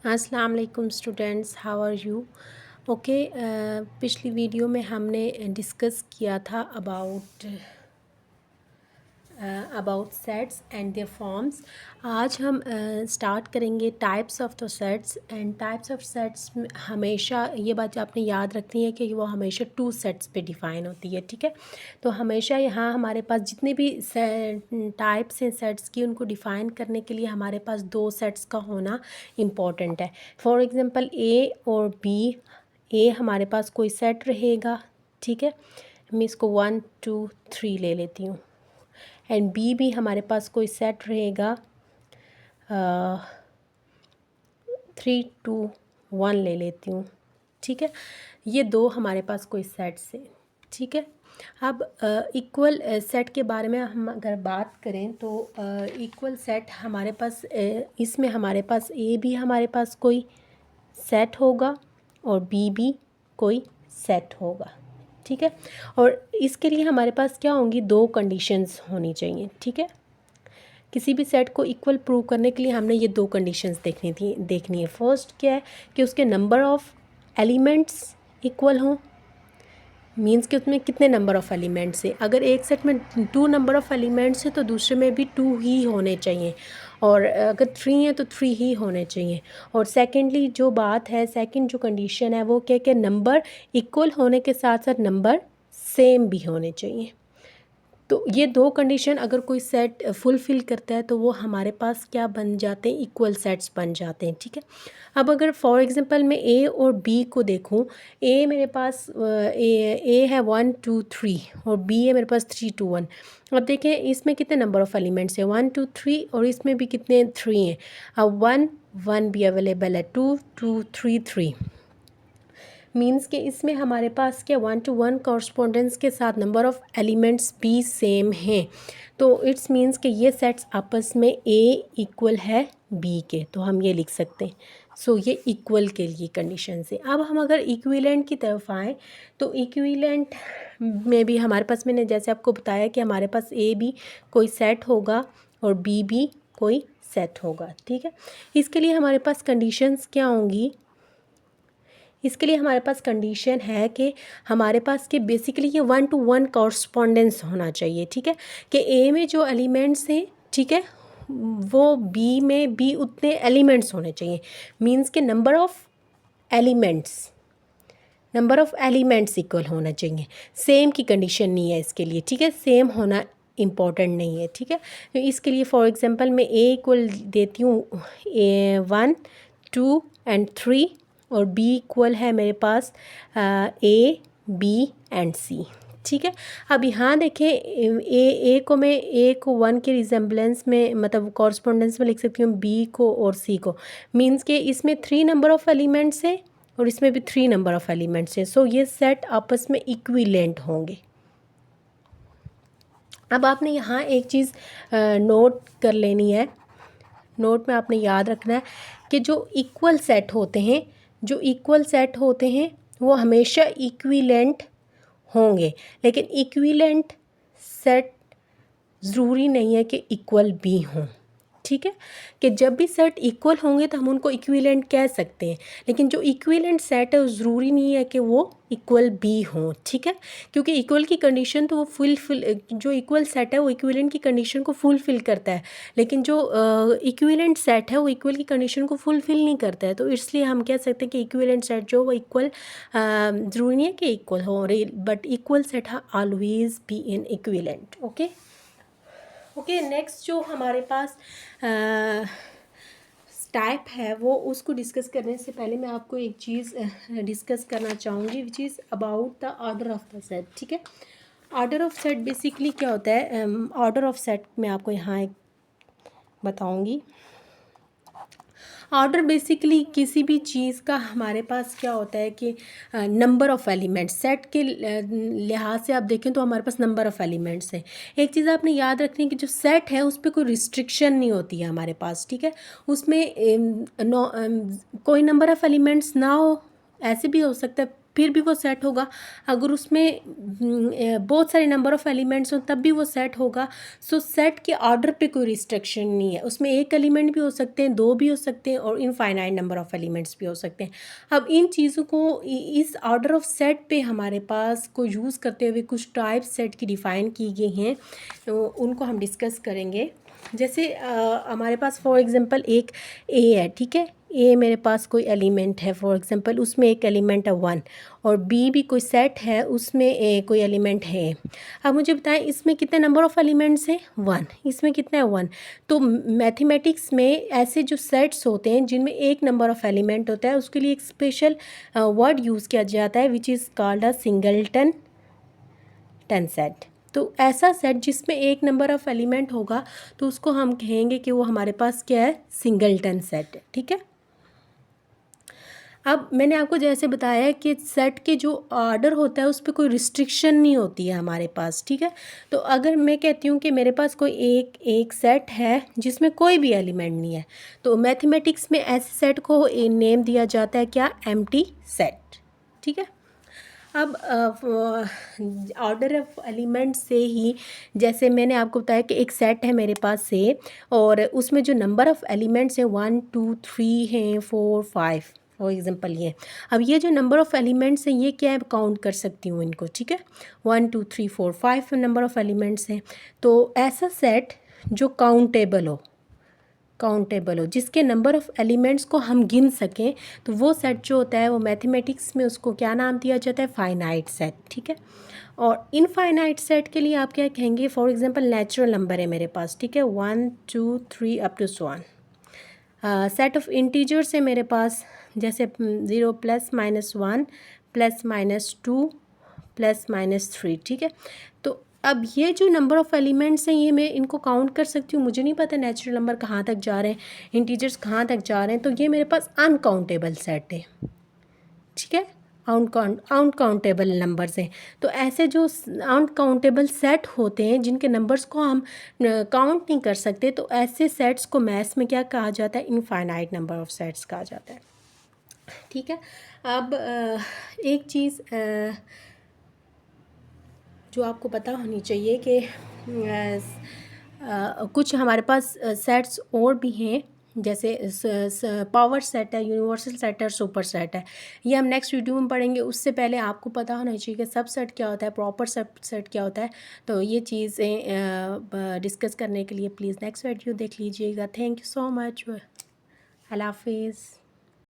अस्सलाम वालेकुम students, how are you. Okay, पिछली वीडियो में हमने डिस्कस किया था about sets and their forms. आज हम स्टार्ट करेंगे types of the sets and types of sets. हमेशा ये बात आपने याद रखनी है कि वो हमेशा टू सेट्स पे डिफ़ाइन होती है, ठीक है। तो हमेशा यहाँ हमारे पास जितने भी टाइप्स हैं सेट्स की, उनको डिफ़ाइन करने के लिए हमारे पास दो सेट्स का होना इम्पॉर्टेंट है। फॉर एग्ज़ाम्पल ए और बी, ए हमारे पास कोई सेट रहेगा, ठीक है। मैं इसको 1 2 3 ले लेती हूँ। एंड बी भी हमारे पास कोई सेट रहेगा 3 2 1 ले लेती हूँ, ठीक है। ये दो हमारे पास कोई सेट्स हैं, ठीक है। अब इक्वल सेट के बारे में हम अगर बात करें तो इक्वल सेट हमारे पास इसमें हमारे पास ए भी हमारे पास कोई सेट होगा और बी भी कोई सेट होगा, ठीक है। और इसके लिए हमारे पास क्या होंगी, दो कंडीशंस होनी चाहिए, ठीक है। किसी भी सेट को इक्वल प्रूव करने के लिए हमने ये दो कंडीशंस देखनी है। फर्स्ट क्या है कि उसके नंबर ऑफ़ एलिमेंट्स इक्वल हों, मीन्स कि उसमें कितने नंबर ऑफ़ एलिमेंट्स है। अगर एक सेट में 2 नंबर ऑफ़ एलिमेंट्स है तो दूसरे में भी 2 ही होने चाहिए, और अगर 3 है तो 3 ही होने चाहिए। और सेकेंडली जो बात है, सेकंड जो कंडीशन है वो क्या कि नंबर इक्वल होने के साथ साथ नंबर सेम भी होने चाहिए। तो ये दो कंडीशन अगर कोई सेट फुलफ़िल करता है तो वो हमारे पास क्या बन जाते हैं, इक्वल सेट्स बन जाते हैं, ठीक है। अब अगर फॉर एग्जांपल मैं ए और बी को देखूं, ए मेरे पास ए है 1 2 3 और बी है मेरे पास 3 2 1। अब देखें इसमें कितने नंबर ऑफ़ एलिमेंट्स हैं, 1 2 3, और इसमें भी कितने 3 हैं। अब 1 1 भी अवेलेबल है, 2 2 3 3, मीन्स कि इसमें हमारे पास क्या 1 to 1 कॉरस्पॉन्डेंस के साथ नंबर ऑफ़ एलिमेंट्स भी सेम हैं। तो इट्स मीन्स कि ये सेट्स आपस में ए इक्वल है बी के, तो हम ये लिख सकते हैं। सो ये इक्वल के लिए कंडीशन से। अब हम अगर इक्विवेलेंट की तरफ आएँ तो इक्विवेलेंट में भी हमारे पास, मैंने जैसे आपको बताया कि हमारे पास ए भी कोई सेट होगा और बी भी कोई सेट होगा, ठीक है। इसके लिए हमारे पास कंडीशंस क्या होंगी, इसके लिए हमारे पास कंडीशन है कि हमारे पास कि बेसिकली ये 1 to 1 कॉरस्पॉन्डेंस होना चाहिए, ठीक है। कि ए में जो एलिमेंट्स हैं, ठीक है, वो बी में भी उतने एलिमेंट्स होने चाहिए। मीन्स के नंबर ऑफ़ एलिमेंट्स इक्वल होना चाहिए। सेम की कंडीशन नहीं है इसके लिए, ठीक है। सेम होना इम्पॉर्टेंट नहीं है, ठीक है। तो इसके लिए फॉर एग्जांपल मैं ए इक्वल देती हूँ 1 2 एंड 3, और बी इक्वल है मेरे पास ए बी एंड सी, ठीक है। अब यहाँ देखें ए को मैं ए को 1 के रिजेम्बलेंस में, मतलब कॉरस्पॉन्डेंस में लिख सकती हूँ बी को और सी को। मीन्स के इसमें 3 नंबर ऑफ़ एलिमेंट्स है और इसमें भी 3 नंबर ऑफ़ एलिमेंट्स हैं। सो ये सेट आपस में इक्विवेलेंट होंगे। अब आपने यहाँ एक चीज़ नोट कर लेनी है, नोट में आपने याद रखना है कि जो इक्वल सेट होते हैं वो हमेशा इक्विवेलेंट होंगे, लेकिन इक्विवेलेंट सेट ज़रूरी नहीं है कि इक्वल भी हों, ठीक है। कि जब भी सेट इक्वल होंगे तो हम उनको इक्विवेलेंट कह सकते हैं, लेकिन जो इक्विवेलेंट सेट है ज़रूरी नहीं है कि वो इक्वल भी हों, ठीक है। क्योंकि इक्वल की कंडीशन तो वो जो इक्वल सेट है वो इक्विवेलेंट की कंडीशन को फुलफ़िल करता है, लेकिन जो इक्विवेलेंट सेट है वो इक्वल की कंडीशन को फुलफ़िल नहीं करता है। तो इसलिए हम कह सकते हैं कि इक्विवेलेंट सेट जो वो इक्वल, ज़रूरी नहीं है कि इक्वल हो, but equal set always be in equivalent. Okay, next जो हमारे पास टाइप है वो, उसको डिस्कस करने से पहले मैं आपको एक चीज़ डिस्कस करना चाहूँगी, which is about the order of the set, ठीक है। ऑर्डर ऑफ सेट बेसिकली क्या होता है, ऑर्डर ऑफ सेट मैं आपको यहाँ एक बताऊँगी। ऑर्डर बेसिकली किसी भी चीज़ का हमारे पास क्या होता है कि नंबर ऑफ़ एलिमेंट्स, सेट के लिहाज से आप देखें तो हमारे पास नंबर ऑफ़ एलिमेंट्स हैं। एक चीज़ आपने याद रखनी है कि जो सेट है उस पर कोई रिस्ट्रिक्शन नहीं होती है हमारे पास, ठीक है। उसमें कोई नंबर ऑफ़ एलिमेंट्स ना हो, ऐसे भी हो सकता है फिर भी वो सेट होगा। अगर उसमें बहुत सारे नंबर ऑफ़ एलिमेंट्स हों तब भी वो सेट होगा। सो सेट के ऑर्डर पे कोई रिस्ट्रिक्शन नहीं है, उसमें एक एलिमेंट भी हो सकते हैं, दो भी हो सकते हैं और इनफाइनाइट नंबर ऑफ़ एलिमेंट्स भी हो सकते हैं। अब इन चीज़ों को इस ऑर्डर ऑफ सेट पे हमारे पास को यूज़ करते हुए कुछ टाइप सेट की डिफ़ाइन की गई हैं, तो उनको हम डिस्कस करेंगे। जैसे हमारे पास फॉर एग्ज़ाम्पल एक ए है, ठीक है। ए मेरे पास कोई एलिमेंट है फॉर एग्ज़ाम्पल, उसमें एक एलिमेंट है 1, और बी भी कोई सेट है, उसमें कोई एलिमेंट है। अब मुझे बताएं इसमें कितने नंबर ऑफ़ एलिमेंट्स हैं, 1। इसमें कितना है, 1। तो मैथमेटिक्स में ऐसे जो सेट्स होते हैं जिनमें एक नंबर ऑफ़ एलिमेंट होता है, उसके लिए एक स्पेशल वर्ड यूज़ किया जाता है which is called a singleton set. तो ऐसा सेट जिसमें एक नंबर ऑफ़ एलिमेंट होगा तो उसको हम कहेंगे कि वो हमारे पास क्या है, सिंगलटन सेट है, ठीक है। अब मैंने आपको जैसे बताया कि सेट के जो ऑर्डर होता है उस पर कोई रिस्ट्रिक्शन नहीं होती है हमारे पास, ठीक है। तो अगर मैं कहती हूँ कि मेरे पास कोई एक सेट है जिसमें कोई भी एलिमेंट नहीं है, तो मैथमेटिक्स में ऐसे सेट को नेम दिया जाता है क्या, एम्प्टी सेट, ठीक है। अब ऑर्डर ऑफ एलिमेंट से ही, जैसे मैंने आपको बताया कि एक सेट है मेरे पास से, और उसमें जो नंबर ऑफ़ एलिमेंट्स हैं 1 2 3 हैं, 4 5 फॉर एग्ज़ाम्पल ये। अब ये जो नंबर ऑफ़ एलिमेंट्स हैं ये क्या है, काउंट कर सकती हूँ इनको, ठीक है। 1 2 3 4 5 नंबर ऑफ़ एलिमेंट्स हैं। तो ऐसा सेट जो काउंटेबल हो, जिसके नंबर ऑफ़ एलिमेंट्स को हम गिन सकें, तो वो सेट जो होता है वो मैथमेटिक्स में उसको क्या नाम दिया जाता है, फाइनाइट सेट, ठीक है। और इनफाइनाइट सेट के लिए आप क्या कहेंगे, फॉर एग्जांपल नेचुरल नंबर है मेरे पास, ठीक है, 1 2 3 up to so on. Set of integers है मेरे पास, जैसे 0 plus minus 1 plus minus 2 plus minus 3, ठीक है। तो अब ये जो नंबर ऑफ़ एलिमेंट्स हैं ये मैं इनको काउंट कर सकती हूँ। मुझे नहीं पता नेचुरल नंबर कहाँ तक जा रहे हैं, इंटीजर्स कहाँ तक जा रहे हैं, तो ये मेरे पास अनकाउंटेबल सेट है, ठीक है। अनकाउंटेबल नंबर्स हैं। तो ऐसे जो अनकाउंटेबल सेट होते हैं जिनके नंबर्स को हम काउंट नहीं कर सकते, तो ऐसे सेट्स को मैथ्स में क्या कहा जाता है, इनफाइनाइट नंबर ऑफ़ सेट्स कहा जाता है, ठीक है। अब एक चीज़ जो आपको पता होनी चाहिए कि कुछ हमारे पास सेट्स और भी हैं, जैसे पावर सेट है, यूनिवर्सल सेट है और सुपर सेट है। ये हम नेक्स्ट वीडियो में पढ़ेंगे। उससे पहले आपको पता होना चाहिए कि सब सेट क्या होता है, प्रॉपर सब सेट क्या होता है। तो ये चीज़ें डिस्कस करने के लिए प्लीज़ नेक्स्ट वीडियो देख लीजिएगा। Thank you so much. अल्लाह हाफिज़।